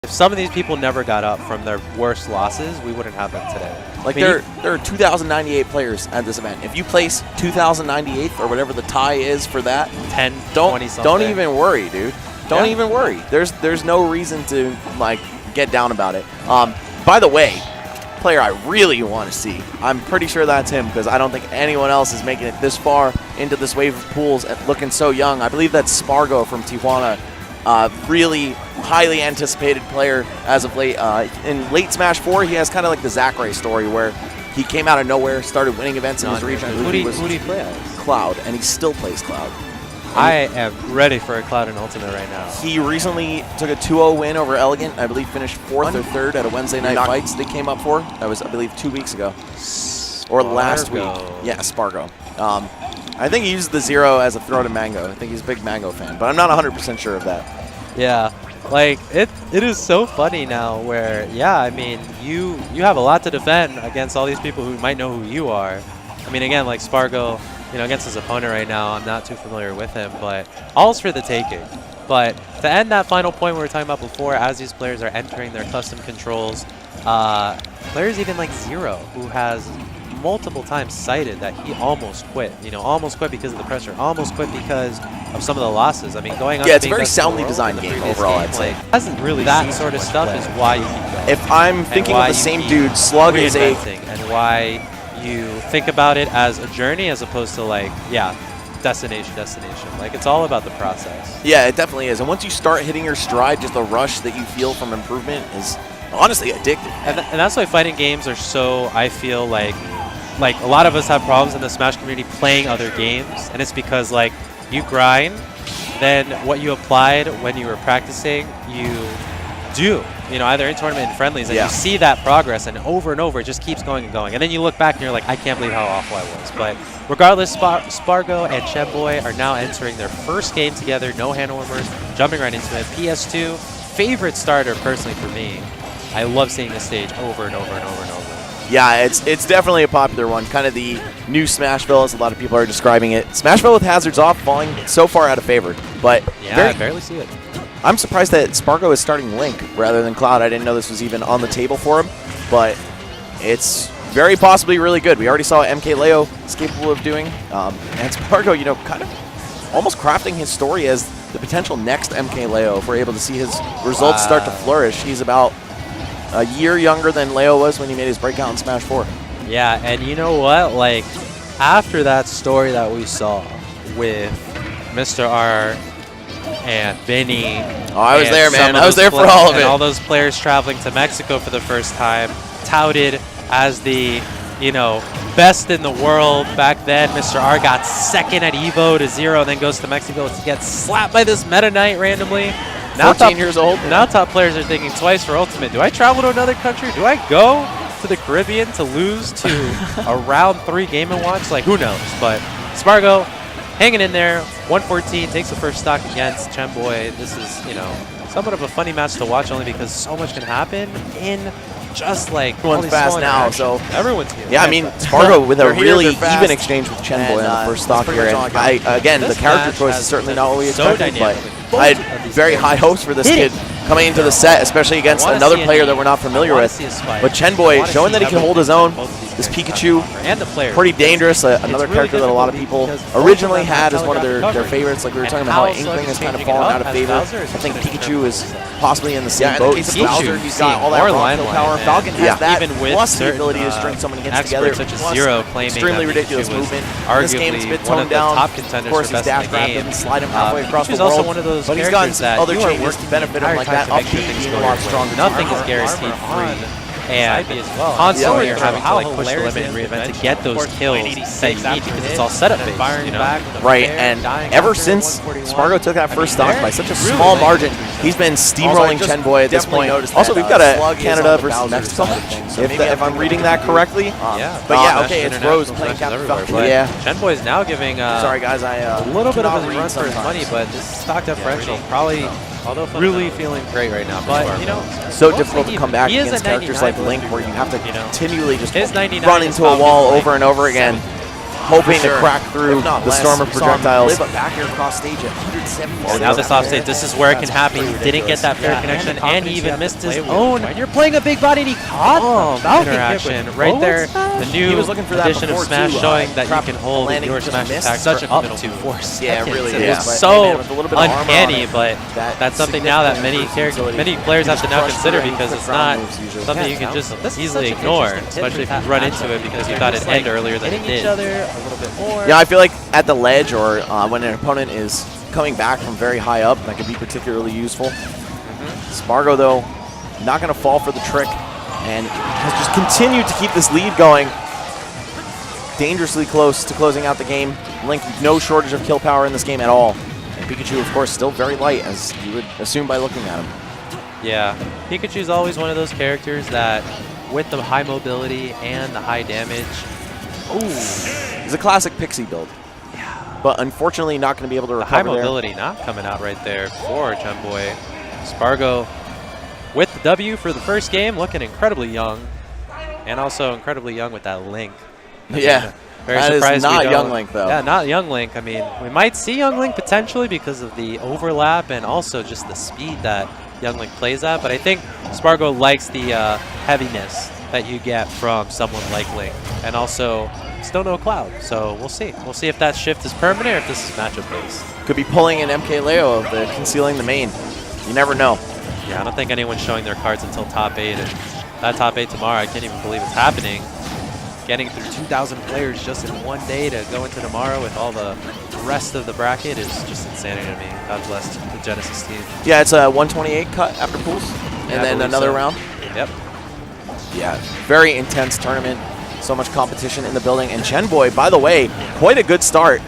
If some of these people never got up from their worst losses, we wouldn't have them today. Like, there are 2,098 players at this event. If you place 2,098th or whatever the tie is for that, 10, 20 something. Don't even worry, dude. Don't even worry. There's no reason to, like, get down about it. By the way, player I really want to see, I'm pretty sure that's him because I don't think anyone else is making it this far into this wave of pools and looking so young. I believe that's Sparg0 from Tijuana. Really highly anticipated player as of late. In late Smash 4, he has kind of like the Zachary story where he came out of nowhere, started winning events in his region. Who do you play as? Cloud, and he still plays Cloud. I am ready for a Cloud in Ultimate right now. He recently took a 2-0 win over Elegant. I believe finished 4th or 3rd at a Wednesday night fights they came up for. That was, I believe, 2 weeks ago. Or last week. Yeah, Sparg0. I think he used the 0 as a throw to Mango. I think he's a big Mango fan, but I'm not 100% sure of that. Yeah, like it is so funny now where, yeah, I mean, you have a lot to defend against all these people who might know who you are. I mean, again, like Sparg0, you know, against his opponent right now, I'm not too familiar with him, but all's for the taking. But to end that final point we were talking about before, as these players are entering their custom controls, players even like Zero, who has multiple times cited that he almost quit. You know, almost quit because of the pressure, almost quit because of some of the losses. I mean, going on. Yeah, it's a very soundly designed game overall, I'd say. Hasn't really that sort of stuff is why you keep going. If I'm thinking of the same dude, Slug is a... And why you think about it as a journey as opposed to like, yeah, destination. Like, it's all about the process. Yeah, it definitely is. And once you start hitting your stride, just the rush that you feel from improvement is honestly addictive. And that's why fighting games are so, I feel like a lot of us have problems in the Smash community playing other games, and it's because like you grind, then what you applied when you were practicing, you do, you know, either in tournament and friendlies, and you see that progress, and over it just keeps going and going, and then you look back and you're like, I can't believe how awful I was. But regardless, Sparg0 and Chemboy are now entering their first game together, no hand warmers, jumping right into it. PS2, favorite starter personally for me. I love seeing this stage over and over. Yeah, it's definitely a popular one. Kind of the new Smashville, as a lot of people are describing it. Smashville with hazards off, falling so far out of favor. But yeah, I barely see it. I'm surprised that Sparg0 is starting Link rather than Cloud. I didn't know this was even on the table for him, but it's very possibly really good. We already saw what MK Leo is capable of doing, and Sparg0, you know, kind of almost crafting his story as the potential next MK Leo. If we're able to see his results start to flourish, he's about a year younger than Leo was when he made his breakout in Smash 4. Yeah, and you know what? Like, after that story that we saw with Mr. R and Vinny. Oh, I was there, man. I was there for all of it. And all those players traveling to Mexico for the first time, touted as the, you know, best in the world back then. Mr. R got second at Evo to 0, and then goes to Mexico to get slapped by this Meta Knight randomly. Now 14 years old. Now top players are thinking twice for Ultimate. Do I travel to another country? Do I go to the Caribbean to lose to a round 3 Game & Watch? Like, who knows? But Sparg0 hanging in there. 114 takes the first stock against Chemboy. This is, you know, somewhat of a funny match to watch only because so much can happen in just like everyone's fast now, so everyone's here. Yeah, I mean, Sparg0 with a really even exchange with Chemboy in the first stock here. And again, the character choice is certainly not what we expected, but I had very high hopes for this kid coming into the set, especially against another player that we're not familiar with. But Chemboy showing that he can hold his own. This Pikachu, pretty dangerous. Another character that a lot of people originally had as one of their favorites. Like we were talking about how Inkling has kind of fallen out of favor. I think Pikachu is possibly in the same boat. In the case of Bowser, he's got all that raw kill power. Falcon has that, plus the ability to string someone against together. Such as Zero claiming extremely ridiculous movement. This game is a bit toned down. Of course, he's dash grabbed him and slide him halfway across the world. But he's gotten some other changes to benefit him, like that upbeat being a lot stronger. Nothing is guaranteed free. And constantly you're having to like push the limit and reinvent to get those kills that you need because it's all setup based, you know? Right, and ever since Sparg0 took that first stock by such a small margin, he's been steamrolling Chemboy at this point. Also, we've got a Canada versus Mexico, if I'm reading that correctly. But yeah, okay, it's Rose playing Captain Falcon. Yeah. Chemboy is now giving sorry guys, a little bit of a run for his money, but this stock differential probably really feeling great right now. But, you know, so difficult to come back against characters like Link where you have to continually just run into a wall over and over again. hoping to crack through the storm of projectiles. Back here across stage at 170. Oh, now this offstage, this is where it can happen. He didn't get that fair connection, and he even missed his own. When you're playing a big body and he caught the interaction right there. The new edition of Smash showing that you can hold your Smash attacks for up to 4 seconds. Yeah, it really It is. was so uncanny, but that's something now that many players have to now consider because it's not something you can just easily ignore, especially if you run into it because you thought it'd end earlier than it did. Yeah, I feel like at the ledge or when an opponent is coming back from very high up, that could be particularly useful. Sparg0, though, not going to fall for the trick and has just continued to keep this lead going. Dangerously close to closing out the game. Link, no shortage of kill power in this game at all. And Pikachu, of course, still very light, as you would assume by looking at him. Yeah, Pikachu's always one of those characters that, with the high mobility and the high damage, he's a classic Pixie build. yeah. But unfortunately not going to be able to The high recover there. mobility not coming out right there for Chunboy. Sparg0 with the W for the first game, looking incredibly young, and also incredibly young with that Link. Yeah, very that surprised is not we Young don't- Link, though. Yeah, not Young Link. I mean, we might see Young Link potentially because of the overlap and also just the speed that Young Link plays at, but I think Sparg0 likes the heaviness that you get from someone like Link, and also still no Cloud, so we'll see. We'll see if that shift is permanent or if this is matchup based. Could be pulling an MK Leo of the concealing the main. You never know. Yeah, I don't think anyone's showing their cards until top 8, and that top 8 tomorrow, I can't even believe it's happening. Getting through 2,000 players just in one day to go into tomorrow with all the rest of the bracket is just insanity to me. God bless the Genesis team. Yeah, it's a 128 cut after pools, and Yeah, I then believe another so. round. Yep. Yeah, very intense tournament. So much competition in the building. And Chunboy, by the way, quite a good start.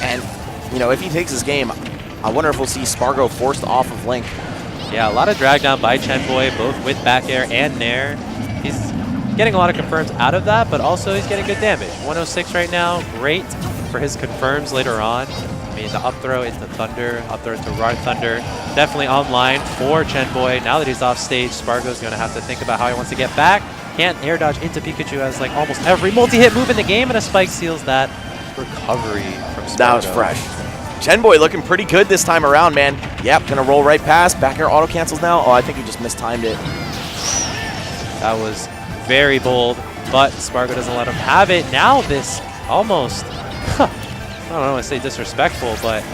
And, you know, if he takes this game, I wonder if we'll see Sparg0 forced off of Link. Yeah, a lot of drag down by Chunboy, both with back air and nair. He's getting a lot of confirms out of that, but also he's getting good damage. 106 right now, great for his confirms later on. I mean, the up throw into Thunder, up throw into Rod Thunder, definitely online for Chunboy. Now that he's off stage, Sparg0's going to have to think about how he wants to get back. Can't air dodge into Pikachu as like almost every multi-hit move in the game, and a spike seals that recovery from Sparg0. That was fresh. Chunboy looking pretty good this time around, man. Yep, gonna roll right past. Back air auto cancels now. Oh, I think he just mistimed it. That was very bold, but Sparg0 doesn't let him have it. Now this almost, I don't want to say disrespectful, but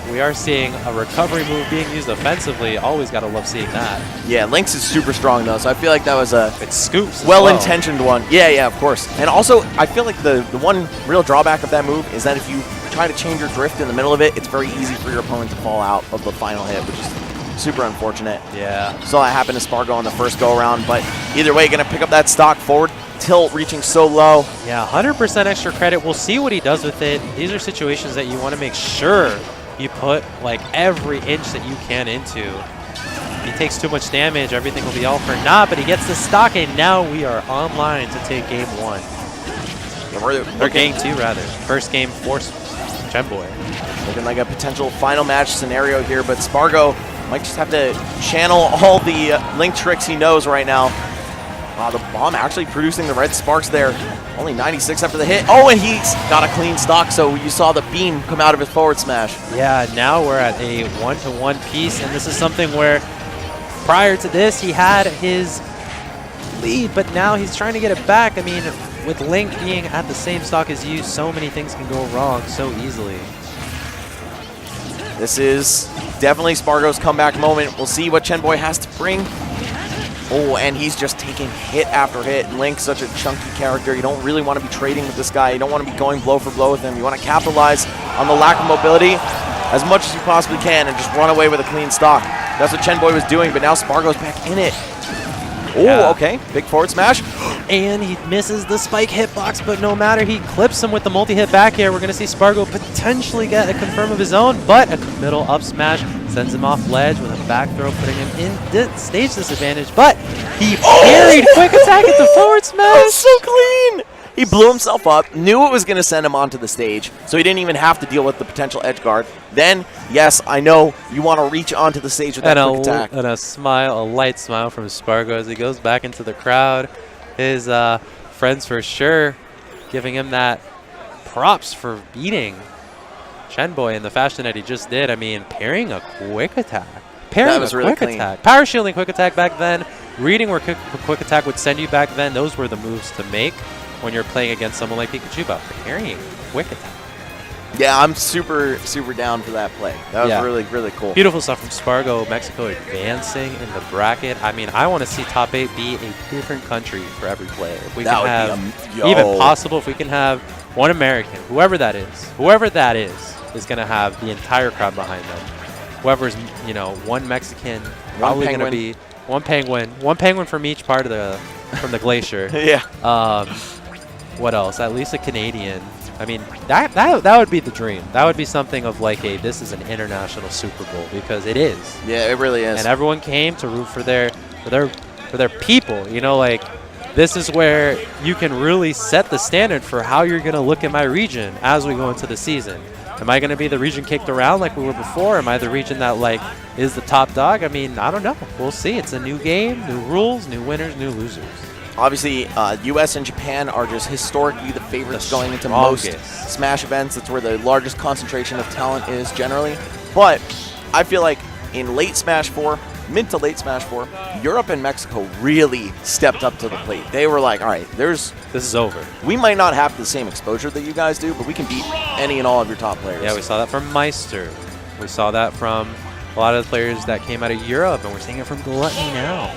we are seeing a recovery move being used offensively. Always got to love seeing that. Yeah, Lynx is super strong, though, so I feel like that was a It scoops as well-intentioned one. Yeah, of course. And also, I feel like the one real drawback of that move is that if you try to change your drift in the middle of it, it's very easy for your opponent to fall out of the final hit, which is super unfortunate. Yeah. Saw that happen to Sparg0 on the first go-around, but either way, going to pick up that stock forward tilt reaching so low. Yeah, 100% extra credit. We'll see what he does with it. These are situations that you want to make sure you put like every inch that you can into. If he takes too much damage, everything will be all for naught, but he gets the stock, and now we are online to take game 1. Or game 2, rather. First game for Chunboy. Looking like a potential final match scenario here, but Sparg0 might just have to channel all the Link tricks he knows right now. Wow, the bomb actually producing the red sparks there. Only 96 after the hit. Oh, and he's got a clean stock, so you saw the beam come out of his forward smash. Yeah, now we're at a 1-to-1 piece, and this is something where prior to this, he had his lead, but now he's trying to get it back. I mean, with Link being at the same stock as you, so many things can go wrong so easily. This is definitely Sparg0's comeback moment. We'll see what Chunboy has to bring. Oh, and he's just taking hit after hit. Link's such a chunky character. You don't really want to be trading with this guy. You don't want to be going blow for blow with him. You want to capitalize on the lack of mobility as much as you possibly can and just run away with a clean stock. That's what Chunboy was doing, but now Sparg0's back in it. Oh, Yeah. okay. Big forward smash. And he misses the spike hitbox, but no matter, he clips him with the multi-hit back air. We're going to see Sparg0 potentially get a confirm of his own, but a middle up smash sends him off ledge with a back throw, putting him in stage disadvantage, but he parried quick attack at the forward That smash. was so clean. He blew himself up, knew it was going to send him onto the stage, so he didn't even have to deal with the potential edge guard. Then, yes, I know you want to reach onto the stage with that quick attack. And a smile, a light smile from Sparg0 as he goes back into the crowd. His friends for sure giving him that props for beating Shenboy in the fashion that he just did. I mean, parrying a quick attack. Parrying a quick attack. Power shielding quick attack back then. Reading where quick attack would send you back then. Those were the moves to make when you're playing against someone like Pikachu. But parrying quick attack. Yeah, I'm super down for that play. That was really, really cool. Beautiful stuff from Sparg0, Mexico advancing in the bracket. I mean, I want to see top 8 be a different country for every player. If we can have, even possible, if we can have one American, whoever that is going to have the entire crowd behind them. Whoever's, you know, one Mexican, probably going to be one penguin from each part of the glacier. Yeah. What else? At least a Canadian. I mean, that would be the dream. That would be something of like this is an international Super Bowl, because it is. Yeah, it really is. And everyone came to root for their people. You know, like this is where you can really set the standard for how you're going to look at my region as we go into the season. Am I going to be the region kicked around like we were before? Am I the region that like is the top dog? I mean, I don't know. We'll see. It's a new game, new rules, new winners, new losers. Obviously, U.S. and Japan are just historically the favorites going into most Smash events. That's where the largest concentration of talent is generally. But I feel like in late Smash 4, mid to late Smash 4, Europe and Mexico really stepped up to the plate. They were like, all right, this is over. We might not have the same exposure that you guys do, but we can beat any and all of your top players. Yeah, we saw that from Meister. We saw that from a lot of the players that came out of Europe, and we're seeing it from Gluttony now.